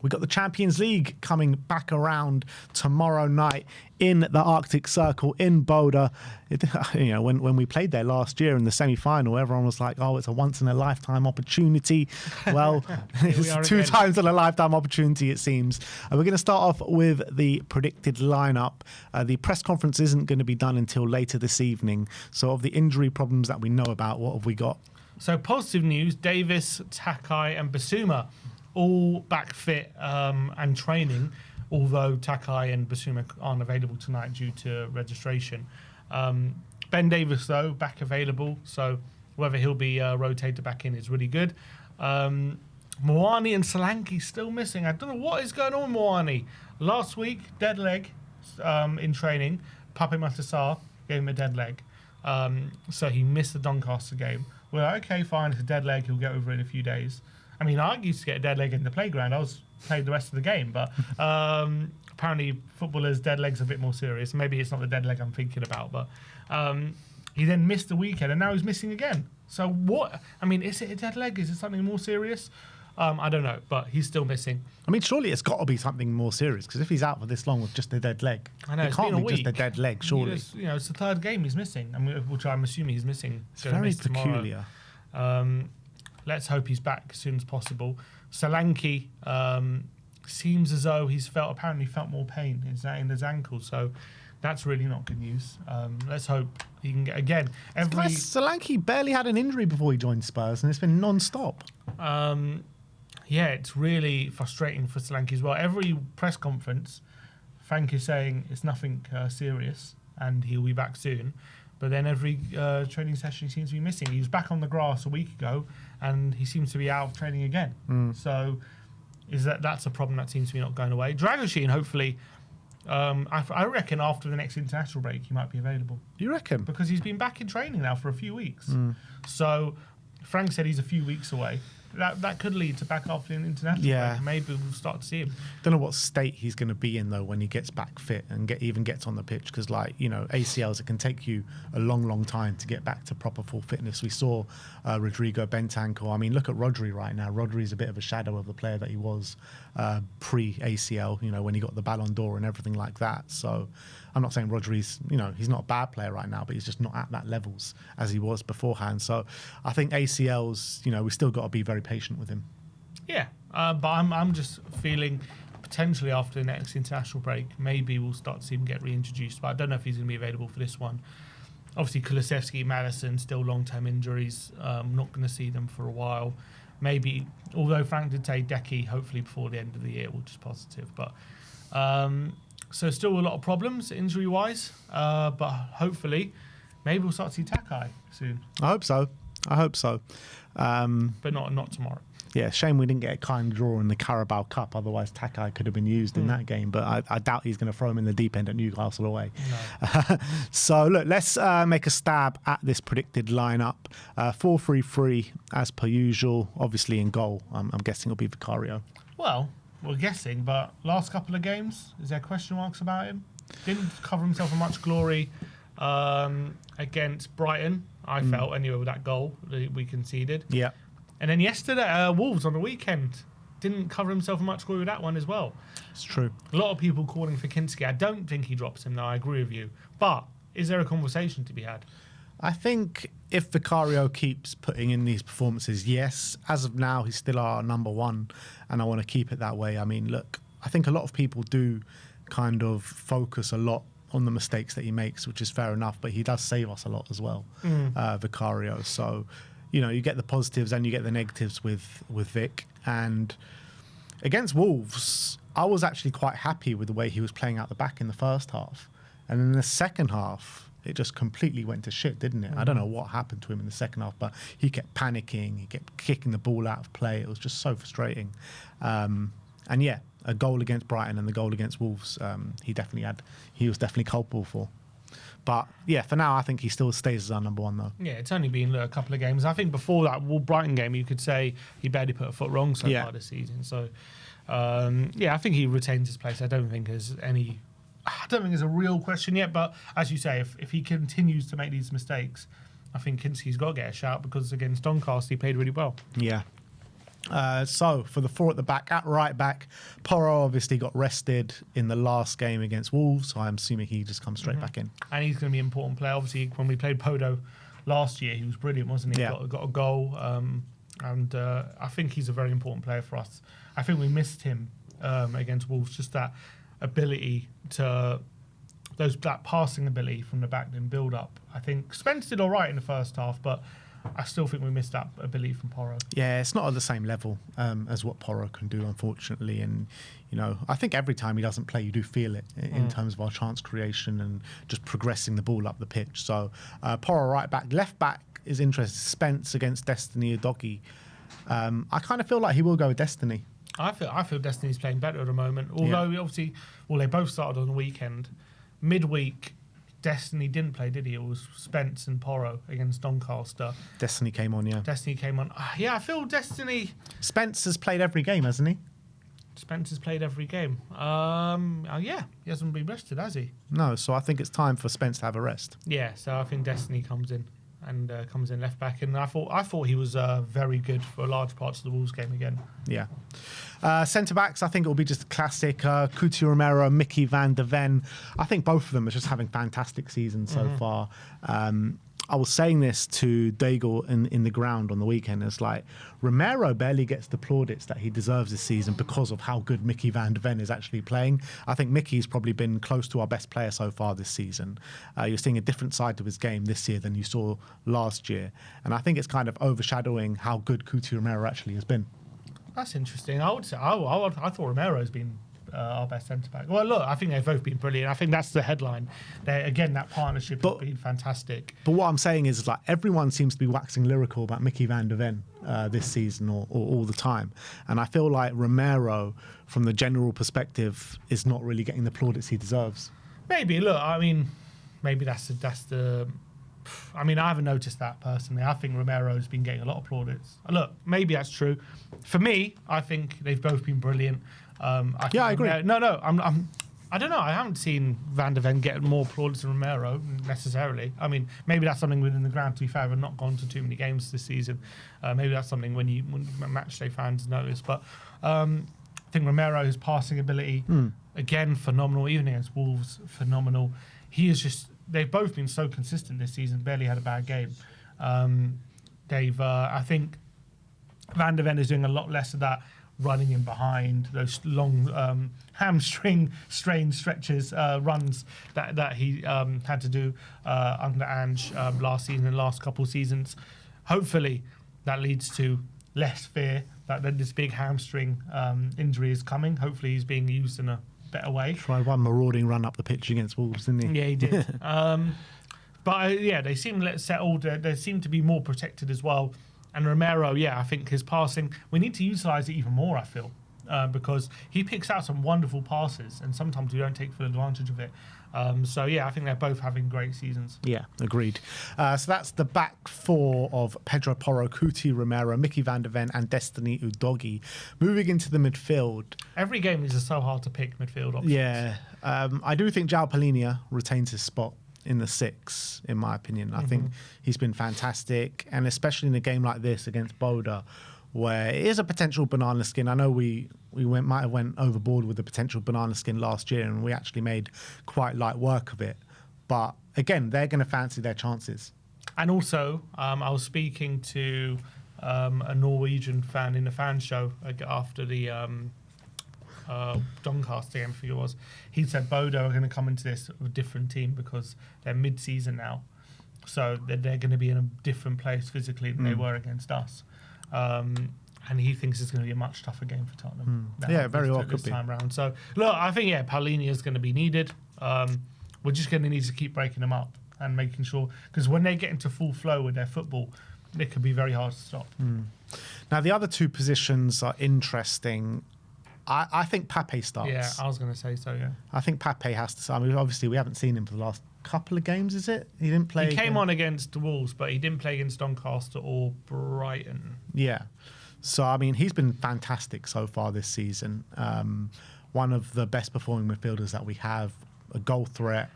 We got the Champions League coming back around tomorrow night in the Arctic Circle in Bodo. When we played there last year in the semi-final, everyone was like, "Oh, it's a once-in-a-lifetime opportunity." Well, it's two times in a lifetime opportunity, it seems. We're going to start off with the predicted lineup. The press conference isn't going to be done until later this evening. So, of the injury problems that we know about, what have we got? So, positive news: Davis, Takai, and Basuma all back fit and training, although Takai and Basuma aren't available tonight due to registration. Ben Davis, though, back available, so whether he'll be rotated back in is really good. Moani and Solanke still missing. I don't know what is going on with Moani. Last week, dead leg in training. Pape Matasar gave him a dead leg. So he missed the Doncaster game. We're like, okay, fine, it's a dead leg, he'll get over it in a few days. I mean, I used to get a dead leg in the playground. I played the rest of the game, but apparently footballers' dead legs are a bit more serious. Maybe it's not the dead leg I'm thinking about, but he then missed the weekend, and now he's missing again. So what? I mean, is it a dead leg? Is it something more serious? I don't know, but he's still missing. I mean, surely it's got to be something more serious, because if he's out for this long with just a dead leg, I know, it can't be just a dead leg, surely. It's the third game he's missing, which I'm assuming he's missing. It's very peculiar. Let's hope he's back as soon as possible. Solanke seems as though apparently felt more pain in his ankle, so that's really not good news. Let's hope he can get again. Solanke barely had an injury before he joined Spurs, and it's been non-stop. Yeah, it's really frustrating for Solanke as well. Every press conference, Frank is saying it's nothing serious and he'll be back soon. But then every training session he seems to be missing. He was back on the grass a week ago, and he seems to be out of training again. So that's a problem that seems to be not going away. Dragoshin, hopefully, I reckon after the next international break, he might be available. You reckon? Because he's been back in training now for a few weeks. So Frank said he's a few weeks away. That could lead to back after an international break. Maybe we'll start to see him. Don't know what state he's going to be in, though, when he gets back fit and even gets on the pitch, because, ACLs, it can take you a long, long time to get back to proper full fitness. We saw Rodrigo Bentancur. I mean, look at Rodri right now. Rodri's a bit of a shadow of the player that he was pre-ACL, when he got the Ballon d'Or and everything like that. So I'm not saying Rodri's, he's not a bad player right now, but he's just not at that levels as he was beforehand. So I think ACLs, we still got to be very patient with him. Yeah, but I'm just feeling potentially after the next international break, maybe we'll start to see him get reintroduced. But I don't know if he's going to be available for this one. Obviously, Kulusevski, Madison, still long-term injuries. Not going to see them for a while. Maybe, although Frank did say Decky, hopefully before the end of the year, which is positive. But so still a lot of problems injury-wise. But hopefully, maybe we'll start to see Takai soon. I hope so. But not tomorrow. Yeah, shame we didn't get a kind draw in the Carabao Cup. Otherwise, Takai could have been used in that game. But I doubt he's going to throw him in the deep end at Newcastle away. No. So, look, let's make a stab at this predicted lineup. 4-3-3 as per usual. Obviously in goal, I'm guessing it'll be Vicario. Well, we're guessing, but last couple of games, is there question marks about him? Didn't cover himself in much glory against Brighton, I felt, anyway, with that goal that we conceded. Yeah. And then yesterday, Wolves on the weekend, didn't cover himself in much glory with that one as well. It's true. A lot of people calling for Kinski. I don't think he drops him, though. I agree with you. But is there a conversation to be had? I think if Vicario keeps putting in these performances, yes. As of now, he's still our number one, and I want to keep it that way. I mean, look, I think a lot of people do kind of focus a lot on the mistakes that he makes, which is fair enough, but he does save us a lot as well, Vicario. So, you get the positives and you get the negatives with Vic. And against Wolves, I was actually quite happy with the way he was playing out the back in the first half. And in the second half, it just completely went to shit, didn't it? I don't know what happened to him in the second half, but he kept panicking, he kept kicking the ball out of play. It was just so frustrating. And yeah, a goal against Brighton and the goal against Wolves, he was definitely culpable for. But yeah, for now, I think he still stays as our number one, though. Yeah, it's only been a couple of games. I think before that Brighton game, you could say he barely put a foot wrong so far this season. So I think he retains his place. I don't think there's a real question yet. But as you say, if he continues to make these mistakes, I think Kinski's got to get a shout, because against Doncaster he played really well. Yeah. So for the four at the back, at right back, Porro obviously got rested in the last game against Wolves, so I'm assuming he just comes straight back in. And he's going to be an important player. Obviously, when we played Bodo last year, he was brilliant, wasn't he? Yeah. Got a goal, and I think he's a very important player for us. I think we missed him against Wolves, just that ability to... that passing ability from the back, then build up. I think Spence did all right in the first half, but I still think we missed that ability from Porro. Yeah, it's not at the same level as what Porro can do, unfortunately. And, you know, I think every time he doesn't play, you do feel it in terms of our chance creation and just progressing the ball up the pitch. So Porro right back. Left back is interesting. Spence against Destiny Udogie. I kind of feel like he will go with Destiny. I feel Destiny's playing better at the moment. Although, obviously, they both started on the weekend. Midweek, Destiny didn't play, did he? It was Spence and Porro against Doncaster. Destiny came on, yeah. Destiny came on. Yeah, I feel Destiny... Spence has played every game, hasn't he? Spence has played every game. Yeah, he hasn't been rested, has he? No, so I think it's time for Spence to have a rest. Yeah, so I think Destiny comes in left back. And I thought he was very good for large parts of the Wolves game again. Yeah. Centre-backs, I think it will be just a classic. Cuti Romero, Mickey van der Ven. I think both of them are just having fantastic seasons so far. I was saying this to Daigle in the ground on the weekend. It's like Romero barely gets the plaudits that he deserves this season because of how good Mickey van der Ven is actually playing. I think Mickey's probably been close to our best player so far this season. You're seeing a different side to his game this year than you saw last year. And I think it's kind of overshadowing how good Cuti Romero actually has been. That's interesting. I would say I thought Romero's been our best centre back. Well, look, I think they've both been brilliant. I think that's the headline. Again, that partnership has been fantastic. But what I'm saying is, like, everyone seems to be waxing lyrical about Mickey van der Ven this season or all the time, and I feel like Romero, from the general perspective, is not really getting the plaudits he deserves. Maybe. Look, I mean, maybe that's the. I mean, I haven't noticed that personally. I think Romero's been getting a lot of plaudits. Look, maybe that's true. For me, I think they've both been brilliant. I agree. I don't know. I haven't seen Van der Ven get more plaudits than Romero necessarily. I mean, maybe that's something within the ground. To be fair, I've not gone to too many games this season. Maybe that's something when matchday fans notice. But I think Romero's passing ability again phenomenal. Even against Wolves, phenomenal. He is just. They've both been so consistent this season. Barely had a bad game. I think Van der Ven is doing a lot less of that running in behind, those long hamstring strain stretches, runs that he had to do under Ange last season and last couple of seasons. Hopefully that leads to less fear that this big hamstring injury is coming. Hopefully he's being used in a better way. Tried one marauding run up the pitch against Wolves, didn't he? Yeah, he did. They seem settled. They seem to be more protected as well. And Romero, I think his passing, we need to utilise it even more, I feel, because he picks out some wonderful passes and sometimes we don't take full advantage of it. I think they're both having great seasons. Yeah, agreed. So that's the back four of Pedro Porro, Cuti Romero, Mickey van der Ven and Destiny Udogie. Moving into the midfield. Every game is just so hard to pick midfield options. Yeah, I do think João Palhinha retains his spot in the six, in my opinion. I think he's been fantastic, and especially in a game like this against Bodo, where it is a potential banana skin. I know we might have went overboard with the potential banana skin last year, and we actually made quite light work of it. But again, they're going to fancy their chances. And also, I was speaking to a Norwegian fan in the fan show after the Doncaster game, I think it was. He said Bodo are going to come into this with a different team because they're mid-season now. So they're going to be in a different place physically than they were against us. And he thinks it's going to be a much tougher game for Tottenham. Very well this time round. So, look, I think, Palhinha is going to be needed. We're just going to need to keep breaking them up and making sure, because when they get into full flow with their football, it could be very hard to stop. Now, the other two positions are interesting. I think Pape starts. Yeah, I was going to say so, yeah. I think Pape has to start. I mean, obviously, we haven't seen him for the last couple of games, is it? He didn't play. He came on against the Wolves, but he didn't play against Doncaster or Brighton. Yeah. So, I mean, he's been fantastic so far this season. One of the best performing midfielders that we have, a goal threat,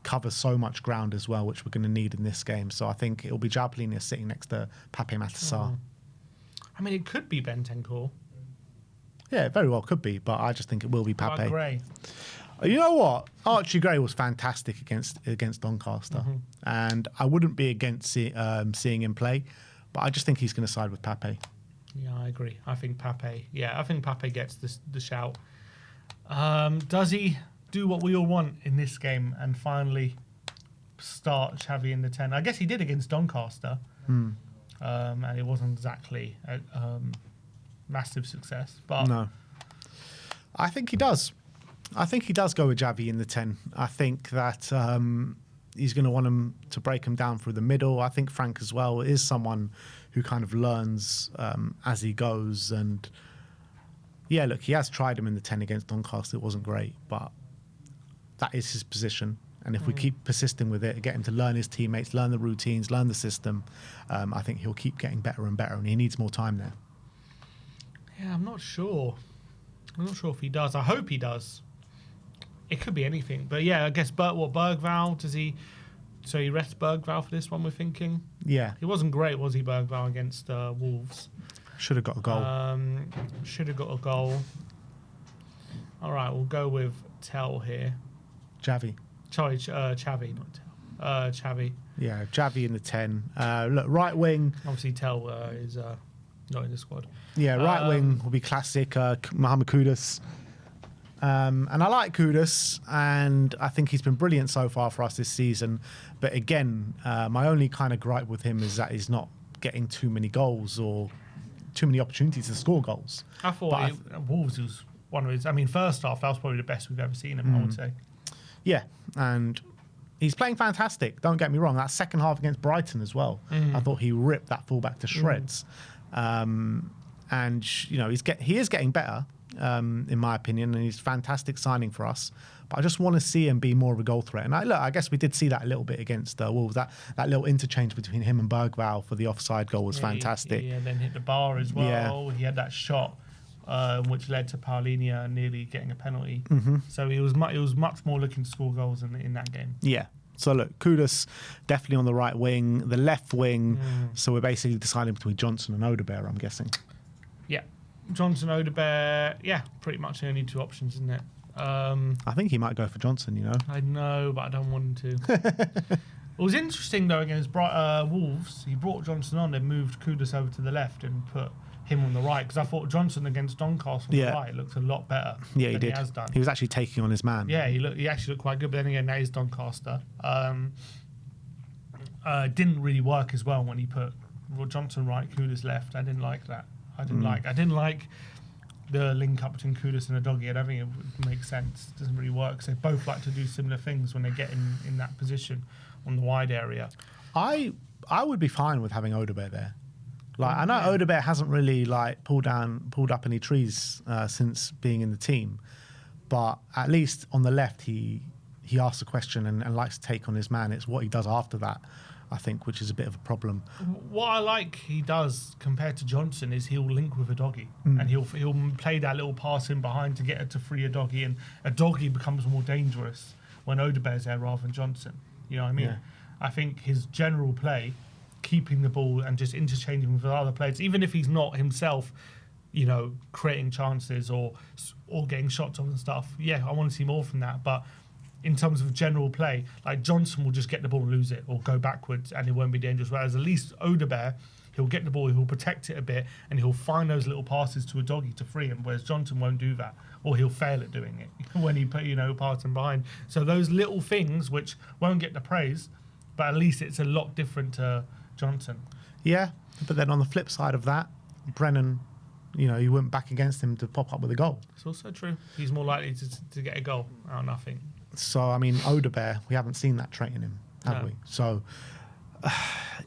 covers so much ground as well, which we're going to need in this game. So I think it'll be João Palhinha sitting next to Pape Matar Sarr. I mean, it could be Bentancur. Yeah, it very well could be, but I just think it will be But Pape. Gray. You know what? Archie Gray was fantastic against Doncaster, and I wouldn't be against seeing him play, but I just think he's going to side with Pape. Yeah, I agree. I think Pape. Yeah, I think Pape gets the shout. Does he do what we all want in this game and finally start Xavi in the 10? I guess he did against Doncaster, and it wasn't exactly a massive success. But No, I think he does. I think he does go with Xavi in the 10. I think that he's going to want him to break him down through the middle. I think Frank as well is someone who kind of learns as he goes. And yeah, look, he has tried him in the 10 against Doncaster. It wasn't great, but that is his position. And if we keep persisting with it, get him to learn his teammates, learn the routines, learn the system, I think he'll keep getting better and better, and he needs more time there. yeah, I'm not sure. I'm not sure if he does. I hope he does. It could be anything, but yeah, I guess Bergvall, does he? So he rests Bergvall for this one. We're thinking. Yeah, He wasn't great, was he, Bergvall against Wolves? should have got a goal. Should have got a goal. All right, we'll go with Tell here. Xavi. Sorry, Xavi, not Tell. Xavi. Yeah, Xavi in the 10. Look, right wing. Obviously, Tell is not in the squad. Yeah, right wing will be classic. Mohamed Kudus. And I like Kudus, and I think he's been brilliant so far for us this season. But again, my only kind of gripe with him is that he's not getting too many goals or too many opportunities to score goals. I thought Wolves was one of his. I mean, first half, that was probably the best we've ever seen him, I would say. Yeah, and he's playing fantastic. Don't get me wrong. That second half against Brighton as well, I thought he ripped that fullback to shreds. And you know, he is getting better, in my opinion, and he's a fantastic signing for us. But I just want to see him be more of a goal threat. And I guess we did see that a little bit against Wolves. That little interchange between him and Bergvall for the offside goal was fantastic. Yeah, then hit the bar as well. Yeah. He had that shot, which led to Paulinho nearly getting a penalty. So he was much more looking to score goals in that game. Yeah. So look, Kudus definitely on the right wing, the left wing. So we're basically deciding between Johnson and Odebear, I'm guessing. Yeah, Johnson, Odebear. Yeah, pretty much the only two options, isn't it? I think he might go for Johnson, you know. I know, but I don't want him to. It was interesting though against Wolves. He brought Johnson on, then moved Kudus over to the left and put him on the right, because I thought Johnson against Doncaster on the right looked a lot better. Yeah, he than did. He has done. He was actually taking on his man. Yeah, he actually looked quite good, but then again, now he's Doncaster. Didn't really work as well when he put Johnson right, Kudus left. I didn't like that. I didn't like the link up between Kudus and a doggy. I don't think it would make sense. It doesn't really work. So they both like to do similar things when they get in that position on the wide area. I would be fine with having Odebear there. Like, I know Odebear hasn't really like pulled up any trees since being in the team, but at least on the left he asks a question and likes to take on his man. It's what he does after that, I think, which is a bit of a problem. What I like he does compared to Johnson is he'll link with a doggy and he'll play that little pass in behind to get it to free a doggy, and a doggy becomes more dangerous when Odebear's there rather than Johnson. You know what I mean? Yeah. I think his general play, keeping the ball and just interchanging with other players, even if he's not himself, you know, creating chances or getting shots on and stuff. Yeah, I want to see more from that. But in terms of general play, like Johnson will just get the ball and lose it or go backwards and it won't be dangerous. Whereas at least Odebear, he'll get the ball, he'll protect it a bit, and he'll find those little passes to a doggy to free him. Whereas Johnson won't do that, or he'll fail at doing it when he pass him behind. So those little things which won't get the praise, but at least it's a lot different to Johnson. Yeah, but then on the flip side of that, Brennan, you know, you went back against him to pop up with a goal. It's also true. He's more likely to get a goal out of nothing. So, I mean, Odebear, we haven't seen that trait in him, have we? So,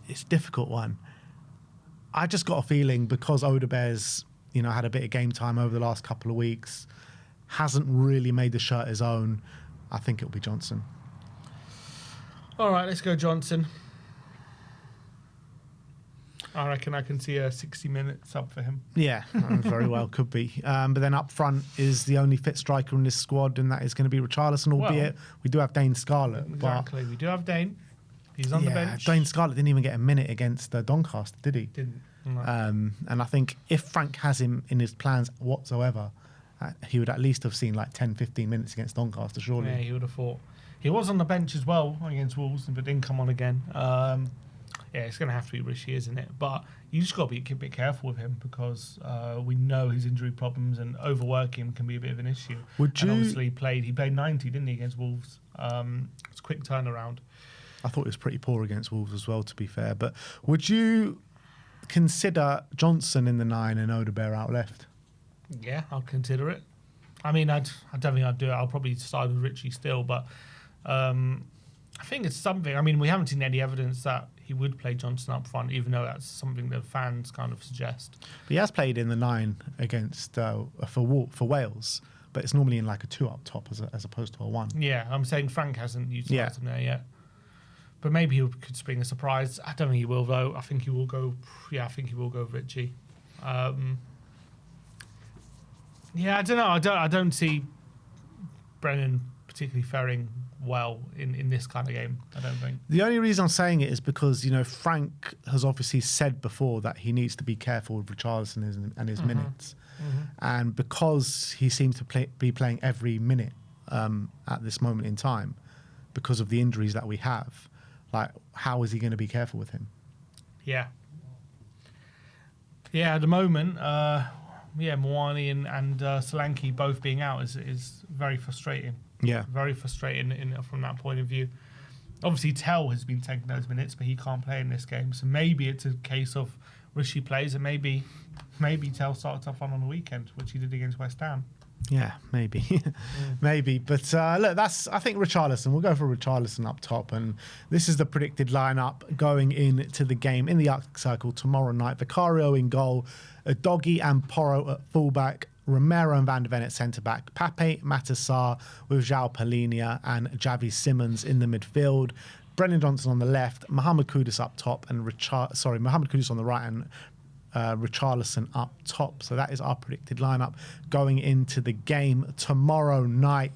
it's a difficult one. I just got a feeling because Odebear's, you know, had a bit of game time over the last couple of weeks, hasn't really made the shirt his own, I think it'll be Johnson. All right, let's go Johnson. I reckon I can see a 60-minute sub for him. Yeah, very well could be. But then up front is the only fit striker in this squad, and that is going to be Richarlison, albeit we do have Dane Scarlett. Exactly, we do have Dane. He's on the bench. Dane Scarlett didn't even get a minute against Doncaster, did he? Didn't. No. And I think if Frank has him in his plans whatsoever, he would at least have seen like 10, 15 minutes against Doncaster, surely. Yeah, he would have thought. He was on the bench as well against Wolves, but didn't come on again. It's going to have to be Rishi, isn't it? But you just got to be a bit careful with him because we know his injury problems and overworking can be a bit of an issue. Obviously he played 90, didn't he, against Wolves? It's a quick turnaround. I thought he was pretty poor against Wolves as well, to be fair. But would you consider Johnson in the 9 and Odebear out left? Yeah, I'll consider it. I mean, I don't think I'd do it. I'll probably side with Richie still, but I think it's something. I mean, we haven't seen any evidence that he would play Johnson up front, even though that's something that fans kind of suggest. But he has played in the 9 against for Wales, but it's normally in like a 2 up top as opposed to a 1. Yeah, I'm saying Frank hasn't utilised him there yet. But maybe he could spring a surprise. I don't think he will, though. I think he will go. Yeah, I think he will go Richie. I don't know. I don't see Brennan particularly faring well in this kind of game, I don't think. The only reason I'm saying it is because, Frank has obviously said before that he needs to be careful with Richarlison and his minutes. Mm-hmm. And because he seems to be playing every minute at this moment in time, because of the injuries that we have, like, how is he going to be careful with him? Yeah. Yeah, at the moment, Moani and Solanke both being out is very frustrating. Yeah. Very frustrating from that point of view. Obviously, Tell has been taking those minutes, but he can't play in this game. So maybe it's a case of Rishi plays and maybe Tell starts off on the weekend, which he did against West Ham. Yeah, maybe. Maybe. But look, I think Richarlison. We'll go for Richarlison up top. And this is the predicted lineup going into the game in the Arctic Circle tomorrow night. Vicario in goal, Doggy and Porro at fullback, Romero and Van de Ven at centre-back, Pape Matasar with João Palhinha and Javi Simmons in the midfield, Brennan Johnson on the left, Mohamed Kudus up top, and Mohamed Kudus on the right, and Richarlison up top. So that is our predicted lineup going into the game tomorrow night.